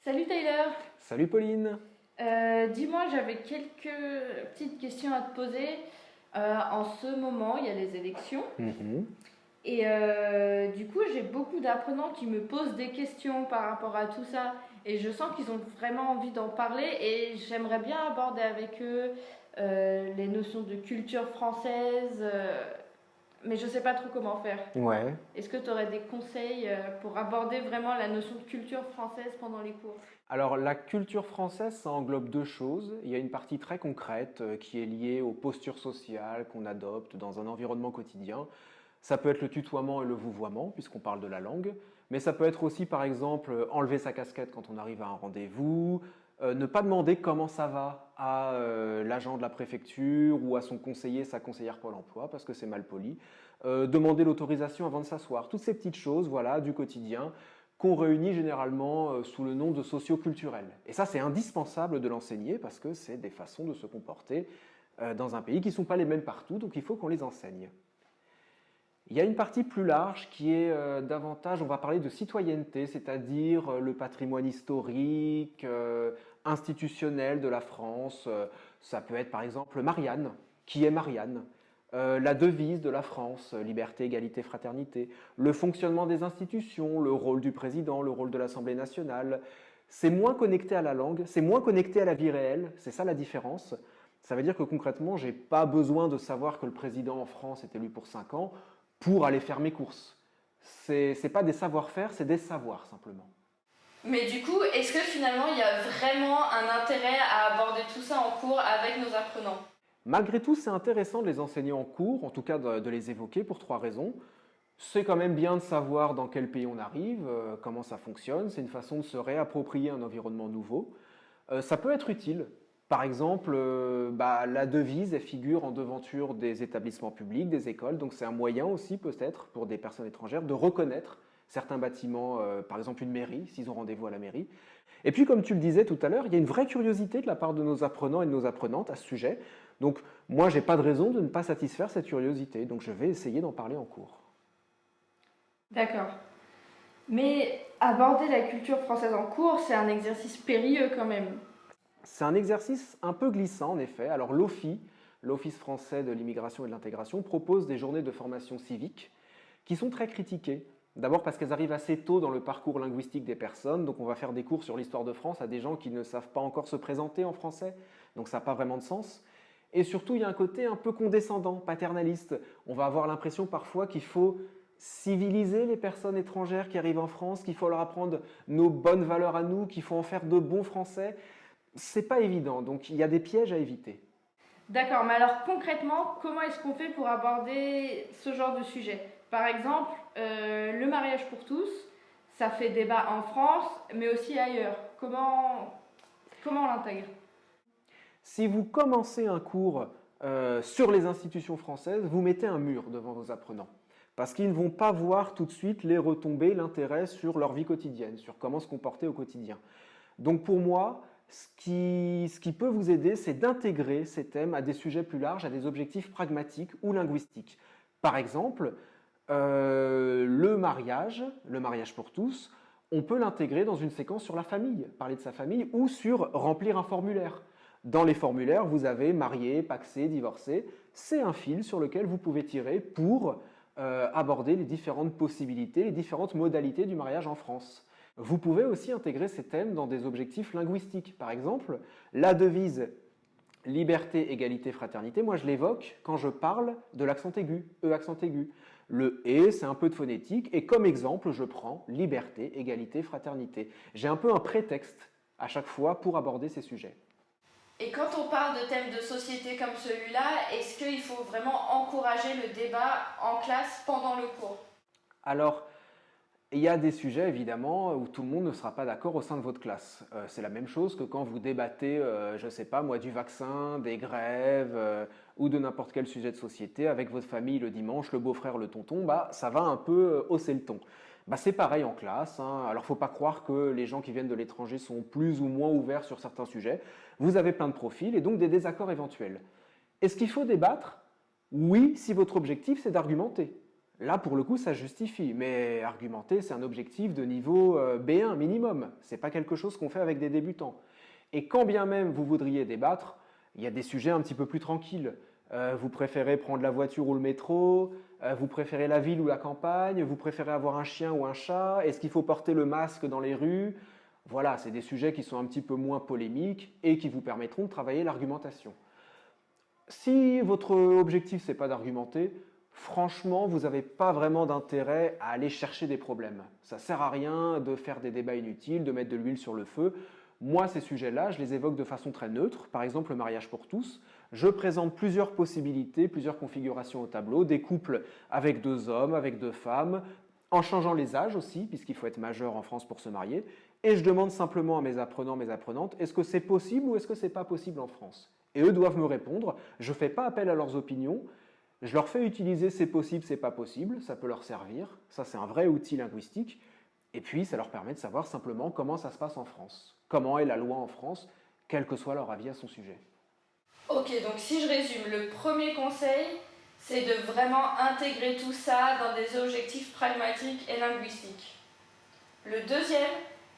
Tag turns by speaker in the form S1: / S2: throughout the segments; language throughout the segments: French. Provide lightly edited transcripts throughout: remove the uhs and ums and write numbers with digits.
S1: Salut Tyler.
S2: Salut Pauline.
S1: Dis-moi, j'avais quelques petites questions à te poser. En ce moment, il y a les élections
S2: Mhm.
S1: et du coup, j'ai beaucoup d'apprenants qui me posent des questions par rapport à tout ça et je sens qu'ils ont vraiment envie d'en parler et j'aimerais bien aborder avec eux les notions de culture française, mais je sais pas trop comment faire.
S2: Ouais.
S1: Est-ce que tu aurais des conseils pour aborder vraiment la notion de culture française pendant les cours?
S2: Alors la culture française, ça englobe deux choses. Il y a une partie très concrète qui est liée aux postures sociales qu'on adopte dans un environnement quotidien. Ça peut être le tutoiement et le vouvoiement, puisqu'on parle de la langue, mais ça peut être aussi, par exemple, enlever sa casquette quand on arrive à un rendez-vous, ne pas demander comment ça va à l'agent de la préfecture ou à son conseiller, sa conseillère Pôle emploi, parce que c'est mal poli, demander l'autorisation avant de s'asseoir. Toutes ces petites choses, voilà, du quotidien, qu'on réunit généralement sous le nom de socio-culturel. Et ça, c'est indispensable de l'enseigner, parce que c'est des façons de se comporter dans un pays qui ne sont pas les mêmes partout, donc il faut qu'on les enseigne. Il y a une partie plus large qui est davantage, on va parler de citoyenneté, c'est-à-dire le patrimoine historique, institutionnel de la France. Ça peut être par exemple Marianne. Qui est Marianne? La devise de la France, liberté, égalité, fraternité. Le fonctionnement des institutions, le rôle du président, le rôle de l'Assemblée nationale. C'est moins connecté à la langue, c'est moins connecté à la vie réelle, c'est ça la différence. Ça veut dire que concrètement, je n'ai pas besoin de savoir que le président en France est élu pour 5 ans pour aller faire mes courses. C'est pas des savoir-faire, c'est des savoirs simplement.
S1: Mais du coup, est-ce que finalement il y a vraiment un intérêt à aborder tout ça en cours avec nos apprenants?
S2: Malgré tout, c'est intéressant de les enseigner en cours, en tout cas de les évoquer pour trois raisons. C'est quand même bien de savoir dans quel pays on arrive, comment ça fonctionne. C'est une façon de se réapproprier un environnement nouveau. Ça peut être utile. Par exemple, la devise, elle figure en devanture des établissements publics, des écoles. Donc c'est un moyen aussi peut-être pour des personnes étrangères de reconnaître certains bâtiments, par exemple une mairie, s'ils ont rendez-vous à la mairie. Et puis comme tu le disais tout à l'heure, il y a une vraie curiosité de la part de nos apprenants et de nos apprenantes à ce sujet. Donc moi, j'ai pas de raison de ne pas satisfaire cette curiosité. Donc je vais essayer d'en parler en cours.
S1: D'accord. Mais aborder la culture française en cours, c'est un exercice périlleux quand même.
S2: C'est un exercice un peu glissant en effet. Alors l'OFI, l'Office français de l'immigration et de l'intégration, propose des journées de formation civique qui sont très critiquées. D'abord parce qu'elles arrivent assez tôt dans le parcours linguistique des personnes, donc on va faire des cours sur l'histoire de France à des gens qui ne savent pas encore se présenter en français, donc ça n'a pas vraiment de sens. Et surtout, il y a un côté un peu condescendant, paternaliste. On va avoir l'impression parfois qu'il faut civiliser les personnes étrangères qui arrivent en France, qu'il faut leur apprendre nos bonnes valeurs à nous, qu'il faut en faire de bons Français. C'est pas évident, donc il y a des pièges à éviter.
S1: D'accord, mais alors concrètement, comment est-ce qu'on fait pour aborder ce genre de sujet? Par exemple, le mariage pour tous, ça fait débat en France, mais aussi ailleurs. Comment on l'intègre?
S2: Si vous commencez un cours sur les institutions françaises, vous mettez un mur devant vos apprenants. Parce qu'ils ne vont pas voir tout de suite les retombées, l'intérêt sur leur vie quotidienne, sur comment se comporter au quotidien. Donc pour moi, ce qui peut vous aider, c'est d'intégrer ces thèmes à des sujets plus larges, à des objectifs pragmatiques ou linguistiques. Par exemple, le mariage pour tous, on peut l'intégrer dans une séquence sur la famille, parler de sa famille, ou sur remplir un formulaire. Dans les formulaires, vous avez marié, pacsé, divorcé. C'est un fil sur lequel vous pouvez tirer pour aborder les différentes possibilités, les différentes modalités du mariage en France. Vous pouvez aussi intégrer ces thèmes dans des objectifs linguistiques. Par exemple, la devise liberté, égalité, fraternité, moi je l'évoque quand je parle de l'accent aigu, E accent aigu. Le et, c'est un peu de phonétique, et comme exemple, je prends liberté, égalité, fraternité. J'ai un peu un prétexte à chaque fois pour aborder ces sujets.
S1: Et quand on parle de thèmes de société comme celui-là, est-ce qu'il faut vraiment encourager le débat en classe pendant le cours?
S2: Alors, il y a des sujets évidemment où tout le monde ne sera pas d'accord au sein de votre classe. C'est la même chose que quand vous débattez, je ne sais pas moi, du vaccin, des grèves ou de n'importe quel sujet de société avec votre famille le dimanche, le beau-frère, le tonton, bah, ça va un peu hausser le ton. Bah, c'est pareil en classe, hein. Alors il ne faut pas croire que les gens qui viennent de l'étranger sont plus ou moins ouverts sur certains sujets. Vous avez plein de profils et donc des désaccords éventuels. Est-ce qu'il faut débattre? Oui, si votre objectif c'est d'argumenter. Là, pour le coup, ça justifie. Mais argumenter, c'est un objectif de niveau B1 minimum. C'est pas quelque chose qu'on fait avec des débutants. Et quand bien même vous voudriez débattre, il y a des sujets un petit peu plus tranquilles. Vous préférez prendre la voiture ou le métro, vous préférez la ville ou la campagne, vous préférez avoir un chien ou un chat, est-ce qu'il faut porter le masque dans les rues? Voilà, c'est des sujets qui sont un petit peu moins polémiques et qui vous permettront de travailler l'argumentation. Si votre objectif, c'est pas d'argumenter, franchement, vous n'avez pas vraiment d'intérêt à aller chercher des problèmes. Ça ne sert à rien de faire des débats inutiles, de mettre de l'huile sur le feu. Moi, ces sujets-là, je les évoque de façon très neutre. Par exemple, le mariage pour tous. Je présente plusieurs possibilités, plusieurs configurations au tableau, des couples avec 2 hommes, avec 2 femmes, en changeant les âges aussi, puisqu'il faut être majeur en France pour se marier. Et je demande simplement à mes apprenants, mes apprenantes, est-ce que c'est possible ou est-ce que c'est pas possible en France? Et eux doivent me répondre. Je ne fais pas appel à leurs opinions. Je leur fais utiliser c'est possible, c'est pas possible. Ça peut leur servir. Ça, c'est un vrai outil linguistique. Et puis, ça leur permet de savoir simplement comment ça se passe en France. Comment est la loi en France, quel que soit leur avis à son sujet.
S1: Ok, donc si je résume, le premier conseil, c'est de vraiment intégrer tout ça dans des objectifs pragmatiques et linguistiques. Le deuxième,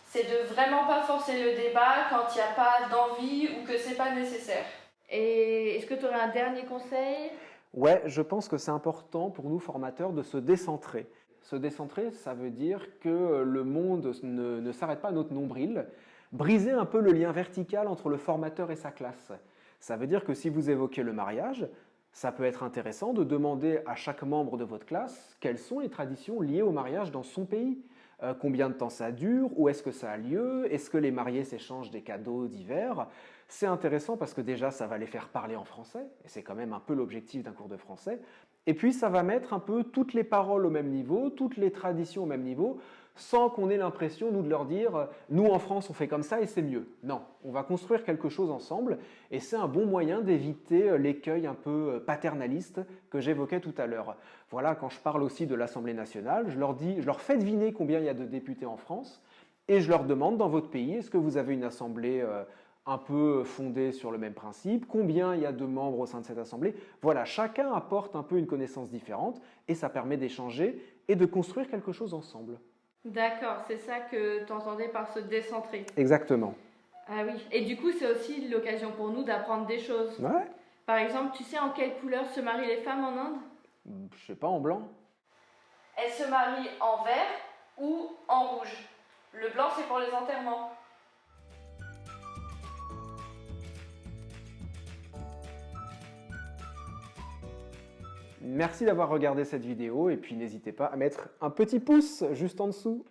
S1: c'est de vraiment pas forcer le débat quand il n'y a pas d'envie ou que c'est pas nécessaire. Et est-ce que tu aurais un dernier conseil?
S2: Ouais, je pense que c'est important pour nous formateurs de se décentrer. Se décentrer, ça veut dire que le monde ne s'arrête pas à notre nombril. Briser un peu le lien vertical entre le formateur et sa classe. Ça veut dire que si vous évoquez le mariage, ça peut être intéressant de demander à chaque membre de votre classe quelles sont les traditions liées au mariage dans son pays. Combien de temps ça dure? Où est-ce que ça a lieu? Est-ce que les mariés s'échangent des cadeaux divers? C'est intéressant parce que déjà, ça va les faire parler en français, et c'est quand même un peu l'objectif d'un cours de français. Et puis, ça va mettre un peu toutes les paroles au même niveau, toutes les traditions au même niveau, sans qu'on ait l'impression, nous, de leur dire « nous, en France, on fait comme ça et c'est mieux ». Non, on va construire quelque chose ensemble, et c'est un bon moyen d'éviter l'écueil un peu paternaliste que j'évoquais tout à l'heure. Voilà, quand je parle aussi de l'Assemblée nationale, je leur fais deviner combien il y a de députés en France, et je leur demande, dans votre pays, est-ce que vous avez une assemblée un peu fondée sur le même principe? Combien il y a de membres au sein de cette assemblée? Voilà, chacun apporte un peu une connaissance différente, et ça permet d'échanger et de construire quelque chose ensemble.
S1: D'accord, c'est ça que tu entendais par se décentrer.
S2: Exactement.
S1: Ah oui, et du coup, c'est aussi l'occasion pour nous d'apprendre des choses.
S2: Ouais,
S1: Par exemple, tu sais en quelle couleur se marient les femmes en Inde?
S2: je sais pas, en blanc.
S1: Elles se marient en vert ou en rouge. Le blanc, c'est pour les enterrements.
S2: Merci d'avoir regardé cette vidéo et puis n'hésitez pas à mettre un petit pouce juste en dessous.